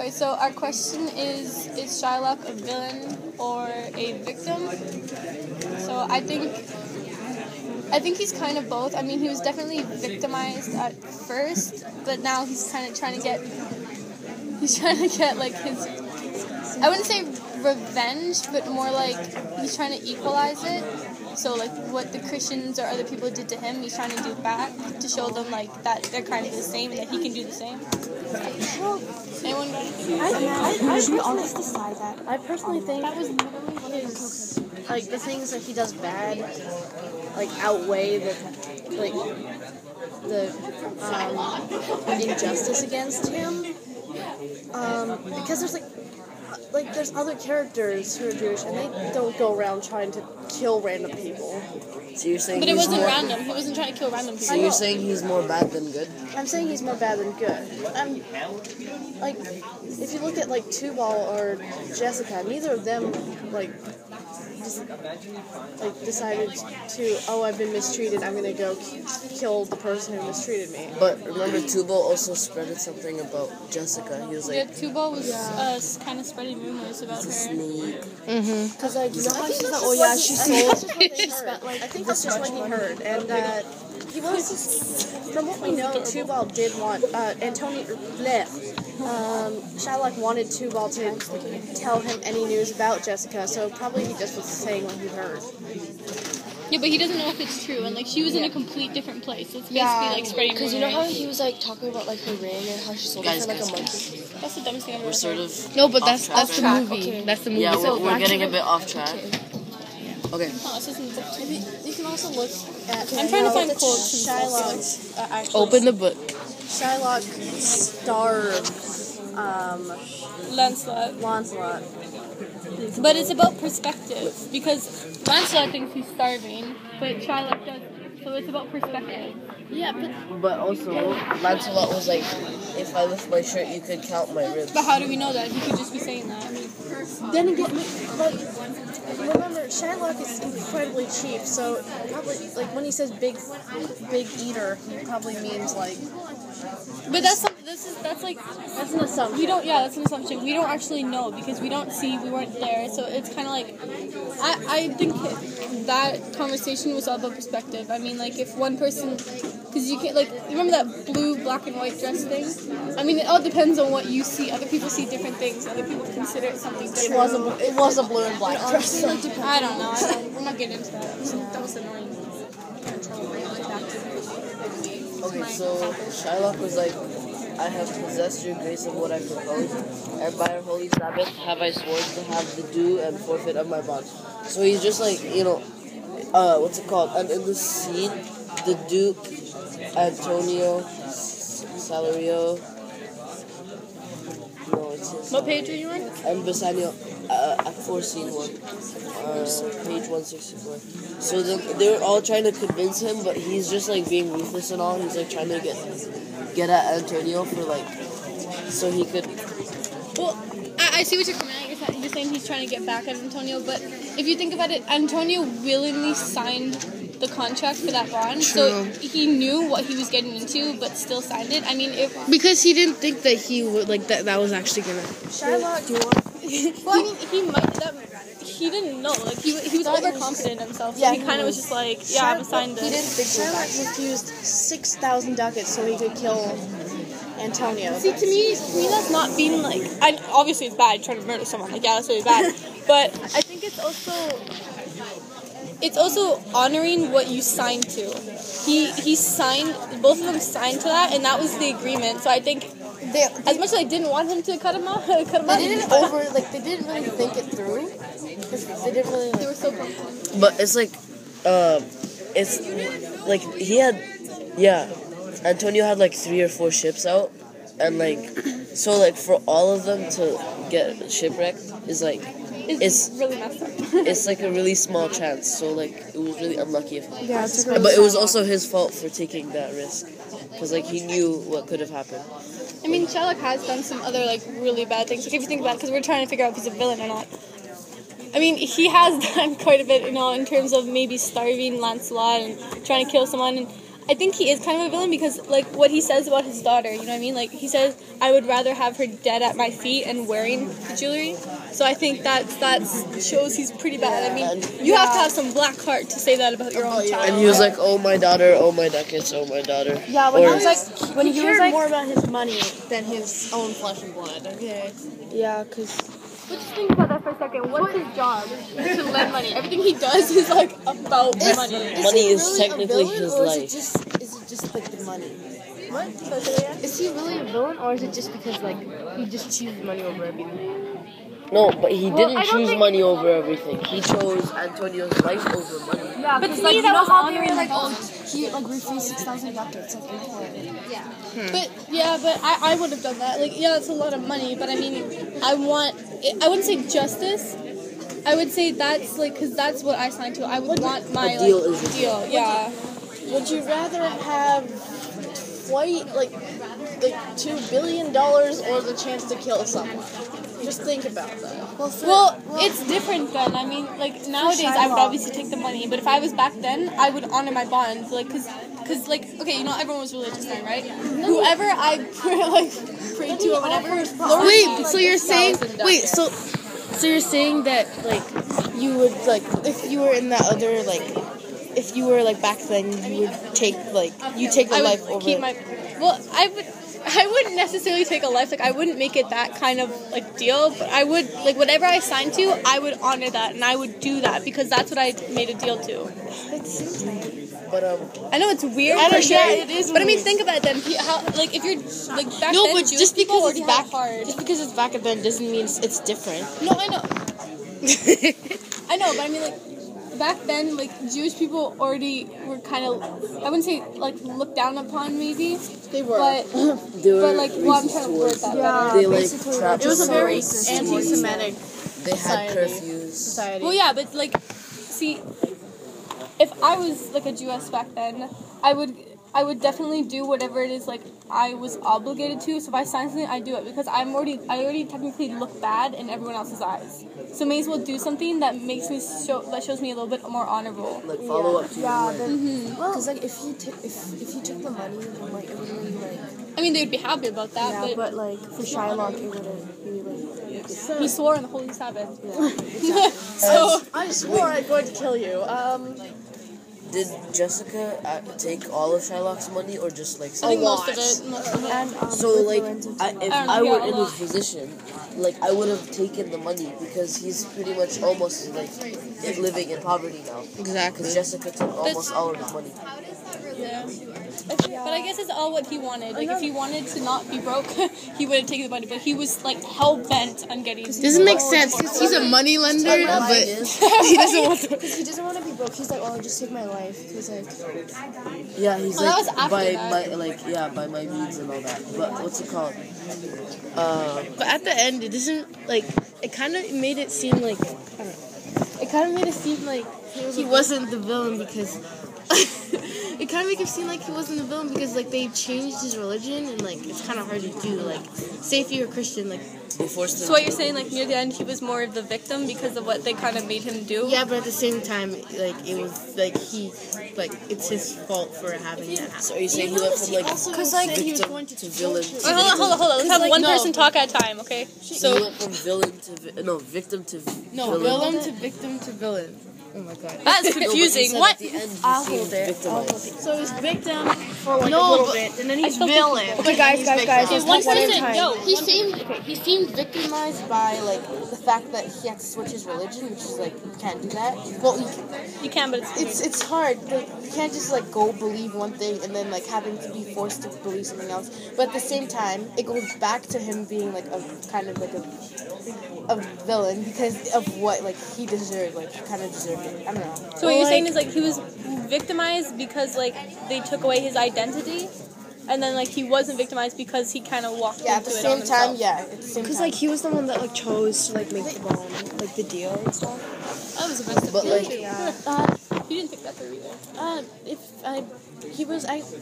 Alright, so our question is Shylock a villain or a victim? So I think he's kind of both. I mean, he was definitely victimized at first, but now he's kind of trying to get like his, I wouldn't say revenge, but more like he's trying to equalize it. So like what the Christians or other people did to him, he's trying to do back to show them like that they're kind of the same and that he can do the same. Anyone got anything? I personally think that was his, like, the things that he does bad, like, outweigh the injustice against him. Because there's other characters who are Jewish, and they don't go around trying to kill random people. So you're saying but it wasn't random. He wasn't trying to kill random people. So you're saying he's more bad than good? I'm saying he's more bad than good. Like, if you look at, like, Tubal or Jessica, neither of them, like, decided to, I've been mistreated, I'm gonna go kill the person who mistreated me. But remember, Tubal also spreaded something about Jessica. He was like... Yeah, Tubal was kind of spreading rumors about her. Sneak. Because, like, you know how she's like, she sold... I think that's just what he heard. And that he was... From what we know, Tubal did want... Shylock wanted Tubal to tell him any news about Jessica, so probably he just was saying what he heard. Yeah, but he doesn't know if it's true, and like she was in a complete different place. So it's basically like spreading rumors. Because you know how he was like talking about like her ring and how she sold it for like a monkey. That's the dumbest thing I've ever heard. We're sort of No, but that's off the track. movie. Okay. That's the movie. Yeah, So we're getting a bit off track. Okay. Oh, this isn't the You can also look at... I'm trying to find quotes. Shylock... open the book. Shylock starved Lancelot. But it's about perspective, because Lancelot thinks he's starving, but Shylock doesn't. So it's about perspective. Yeah, But also, Lancelot was like, if I lift my shirt, you could count my ribs. But how do we know that? He could just be saying that. then again, like, remember, Shylock is incredibly cheap, so probably, like, when he says big eater, he probably means, like... But that's an assumption. That's an assumption. We don't actually know because we weren't there. So it's kind of like, I think that conversation was all about perspective. I mean, like if one person, because you can't, like, remember that blue, black and white dress thing? I mean, it all depends on what you see. Other people see different things. Other people consider it something different. It was a blue and black dress. I don't know. We're not getting into that. That was annoying. Okay, so Shylock was like, I have possessed your grace of what I propose, and by our holy Sabbath have I sworn to have the due and forfeit of my bond. So he's just like, what's it called? And in the scene, the Duke, Antonio, Salario, What page are you on? and Bassanio, at 4 scene 1, page 164. So they were all trying to convince him, but he's just like being ruthless and all. He's like trying to get at Antonio for like, so he could. Well, I see what you're coming at. You're saying he's trying to get back at Antonio, but if you think about it, Antonio willingly signed the contract for that bond, so he knew what he was getting into, but still signed it. I mean, Because he didn't think that he would, like, that was actually gonna... Shylock, do you want... Well, I mean, he didn't know. Like, he was overconfident in himself, so he kind of was just like, yeah, I'm signed this. He didn't think Shylock refused 6,000 ducats so he could kill Antonio. See, to me, that's not being like... obviously, it's bad trying to murder someone. Like, yeah, that's really bad. But I think it's also honoring what you signed to. He signed... Both of them signed to that, and that was the agreement. So I think... as much as I didn't want him to cut him off, They didn't really think it through. They didn't really... They were so pumped. But it's like, he had, Antonio had like 3 or 4 ships out, and like, so like for all of them to get shipwrecked is like, it's really messed up. It's like a really small chance, so like it was really unlucky of him. Yeah, but it was also his fault for taking that risk, because like he knew what could have happened. I mean, Shylock has done some other like really bad things. Like if you think about it, because we're trying to figure out if he's a villain or not. I mean, he has done quite a bit, in terms of maybe starving Lancelot and trying to kill someone. And I think he is kind of a villain because, like, what he says about his daughter, you know what I mean? Like, he says, I would rather have her dead at my feet and wearing the jewelry. So I think that shows he's pretty bad. I mean, you have to have some black heart to say that about your own child. And he was like, oh, my daughter, oh, my ducats, oh, my daughter. Yeah, when Or- he was like, when he cared more about his money than his own flesh and blood. Okay. Yeah, because Let's just think about that for a second. What's his job? To lend money. Everything he does is, like, about money. Money is technically his life. Is it just like the money? What? So say that again? is he really a villain, or is it just because like he just chooses money over everything? No, but he I didn't don't choose think- money over everything. He chose Antonio's life over money. Yeah, but to Like, me you that know was how they honoring were like, the oh, he like refused 6,000 ducats, like important. But I would have done that. Like, yeah, it's a lot of money, but I mean, I wouldn't say justice. I would say that's like, because that's what I signed to. I would want my A deal like, is a deal. Yeah. Would you rather have like $2 billion or the chance to kill someone? Just think about that. Well, it's different then. I mean, like, nowadays I would obviously take the money, but if I was back then, I would honor my bond. Like, because like, okay, you know, everyone was religious then, right? Whoever I prayed to or whatever. Wait, so you're saying so you're saying that like you would like if you were in that other like if you were like back then you would take like you take the I life would over. keep my. Well, I wouldn't necessarily take a life. Like, I wouldn't make it that kind of like deal. But I would like whatever I signed to, I would honor that and I would do that because that's what I made a deal to. But I know it's weird. it is But I mean, think about it then. How, like, if you're like back No, then, but Jewish just people because already it's had back it hard. just because it's back then doesn't mean it's different. No, I know. I know, but I mean, like, back then, like, Jewish people already were kind of, I wouldn't say, like, looked down upon, maybe. They were. But, they were but like, well, I'm trying to word that better. They like trapped It was a very us. anti-Semitic They had society. curfews. society. Well, yeah, but, like, see, if I was, like, a Jewess back then, I would definitely do whatever it is, like, I was obligated to. So if I sign something, I do it because I already technically look bad in everyone else's eyes. So may as well do something that makes me that shows me a little bit more honorable. Like follow up to Yeah, your because like if you took the money, then like it would really like I mean, they would be happy about that, yeah, but like for Shylock it would have really he swore on the Holy Sabbath. So I swore I'm going to kill you. Did Jessica take all of Shylock's money or just like I some? think most of it. And So like, if don't I know, were yeah, in a his lot. position, like I would have taken the money because he's pretty much almost like living in poverty now. Exactly. Because Jessica took almost all of his money. Yeah. But I guess it's all what he wanted. Like, if he wanted to not be broke, he would have taken the money. But he was, like, hell-bent on getting... Doesn't make sense. He's a money lender, but he doesn't want to. because he doesn't want to be broke. He's like, oh, I'll just take my life. He's like, Yeah, he's Oh, that was like after by that. by my means and all that. But what's it called? But at the end, it doesn't like. It kind of made it seem like I don't know. It kind of made it seem like he wasn't the villain because. It kind of made him seem like he wasn't the villain because like they changed his religion and like it's kind of hard to do. Like, say if you're a Christian, like They forced him. So what you're saying, like, near the end, he was more of the victim because of what they kind of made him do? yeah, but at the same time, like it was like it's his fault for having that happen. So are you saying he went from like because like he was victim going to villain? Wait, hold on. Let's have one person talk at a time, okay? So So, he went from villain to victim to No, villain to victim to villain. Oh my god. that's confusing. What? At the end, I'll hold it. victimized. So he's victim for like a No, little but- bit, and then he's still villain. Okay, guys, Okay, one one at a person, time. yo. He seemed victimized by like the fact that he had to switch his religion, which is like you can't do that. Well, You can, but it's hard. Like, you can't just like go believe one thing and then like having to be forced to believe something else. But at the same time, it goes back to him being like a kind of like a villain because of what like he deserved. Like he kind of deserved it. I don't know. So what you're saying is, like, he was victimized because, like, they took away his identity, and then, like, he wasn't victimized because he kind of walked Yeah, at into the it on same time, himself. yeah. At the same Because time. like he was the one that like chose to like make the bond, like the deal and stuff. That was the best But like, You didn't think that through either.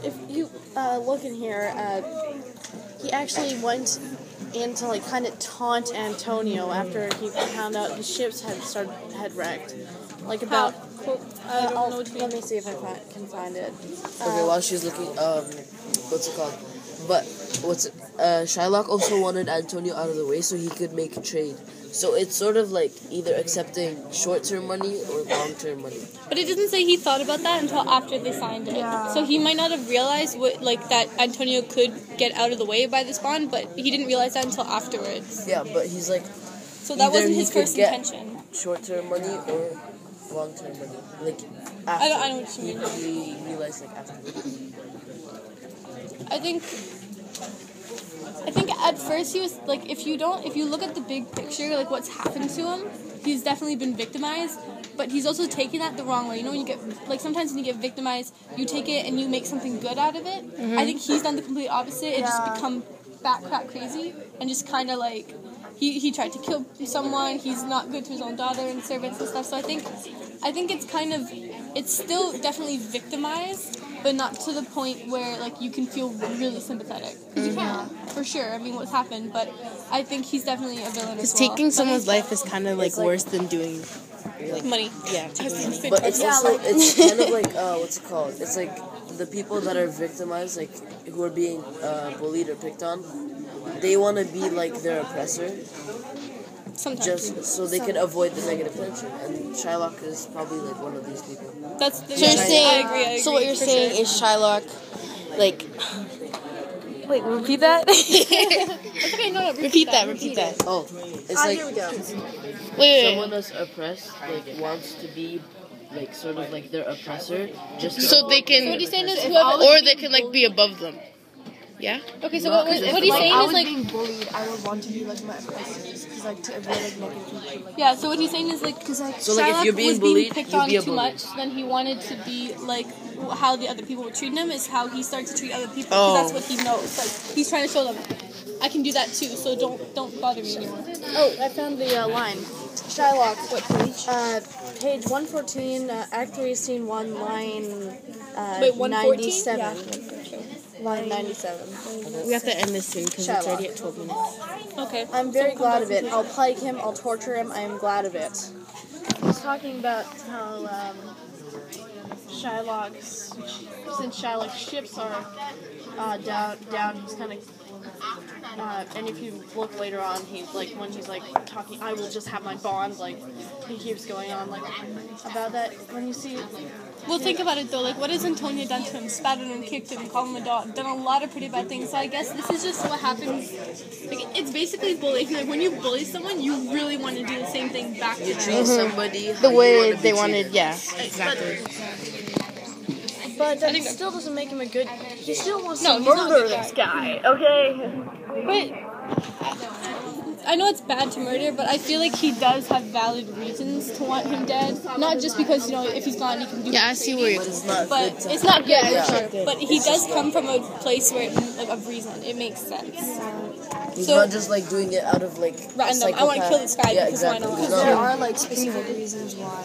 If you look in here, he actually went in to like kind of taunt Antonio after he found out the ships had wrecked. Like about quote? I don't know what you Let mean. me see if I can find it. Okay, while she's looking, what's it called? But Shylock also wanted Antonio out of the way so he could make a trade. So it's sort of like either accepting short-term money or long-term money. But it doesn't say he thought about that until after they signed it. Yeah. So he might not have realized that Antonio could get out of the way by this bond, but he didn't realize that until afterwards. Yeah, but he's like, So that either wasn't he his could first get intention. short-term money or long-term money. Like, after. I know what you mean. He realized like afterwards. I think at first he was like, if you look at the big picture, like what's happened to him, he's definitely been victimized, but he's also taking that the wrong way. You know, when you get, like, sometimes when you get victimized, you take it and you make something good out of it. Mm-hmm. I think he's done the complete opposite. It just become backtrack crazy and just kind of like, he tried to kill someone, he's not good to his own daughter and servants and stuff, so I think it's kind of, it's still definitely victimized, but not to the point where, like, you can feel really sympathetic. Because you can, for sure. I mean, what's happened, but I think he's definitely a villain as Because well. taking someone's life is kind of like worse than doing. Money. Yeah, taking money. But it's also, it's kind of like, what's it called? It's like the people that are victimized, like, who are being bullied or picked on, they want to be like their oppressor, Sometimes. just so they can avoid the negative tension. And Shylock is probably like one of these people. That's So you're saying, I agree, so what you're for saying sure. is Shylock, like, wait, repeat that? It's okay, no, repeat that. Oh, it's like Here we go. Wait. someone that's oppressed, like, wants to be like sort of like their oppressor, just to So they can, So what he's saying is or they can like be above them. Yeah. Okay, so what he's saying I is was like, being bullied, I would want to be like my oppressors, because like to avoid like negative people. Like, yeah, so what he's saying is like, because like So, like, if Shylock you're being was bullied, being picked you on be a too bully. much, then he wanted to be like how the other people were treating him is how he started to treat other people, Oh. because that's what he knows. Like, he's trying to show them, I can do that too, so don't bother me anymore. oh, I found the line. Shylock. What page? Page 114, Act 3, Scene 1, line Wait, 114? 97. Yeah. Line 97. We have to end this soon because it's already at 12 minutes. Okay. I'm very glad of it. I'll plague him, I'll torture him, I am glad of it. I was talking about how Shylock's, since Shylock's ships are down, he's kind of, and if you look later on, he's like, when he's like talking, I will just have my bond, like, he keeps going on, like, about that. When you see, Well, think about it though. Like, what has Antonio done to him? Spat on him, kicked him, called him a dog, done a lot of pretty bad things. So I guess this is just what happens. Like, it's basically bullying. Like, when you bully someone, you really want to do the same thing back to You them. treat somebody how The you way wanna be they wanted, treated. yeah, exactly. but that still doesn't make him a good, he still wants No, to he's not a murder good this guy, okay? But I know it's bad to murder, but I feel like he does have valid reasons to want him dead. Not just because, you know, if he's gone, he can do. Yeah, I see where you're. But it's not But good to it's not good, Yeah. for sure. But he does come from a place where, like, of reason. It makes sense. He's So- not just like doing it out of like Random. I wanna kill this guy yeah, because why exactly. not? He's Because There not- are like specific reasons why.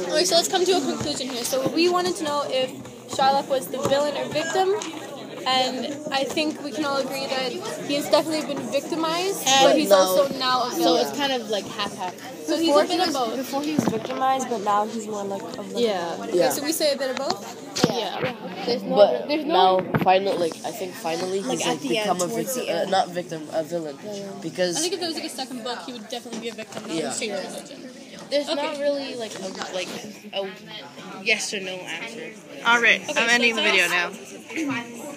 Alright, so let's come to a conclusion here. So we wanted to know if Shylock was the villain or victim, and I think we can all agree that he has definitely been victimized, but he's no. also now a So villain. it's kind of like half-half. So he's a bit of both. Before he was victimized, but now he's more like a Yeah. Yeah. So we say a bit of both? Yeah. There's no. But There's no. now, finally, I think finally he's at the become end, a towards victim, the end. not victim, a villain, because I think if there was like a second book, he would definitely be a victim, not Yeah. a straight religion. There's Okay. not really like a yes or no answer. Alright, Okay, I'm so ending the that's video us. now.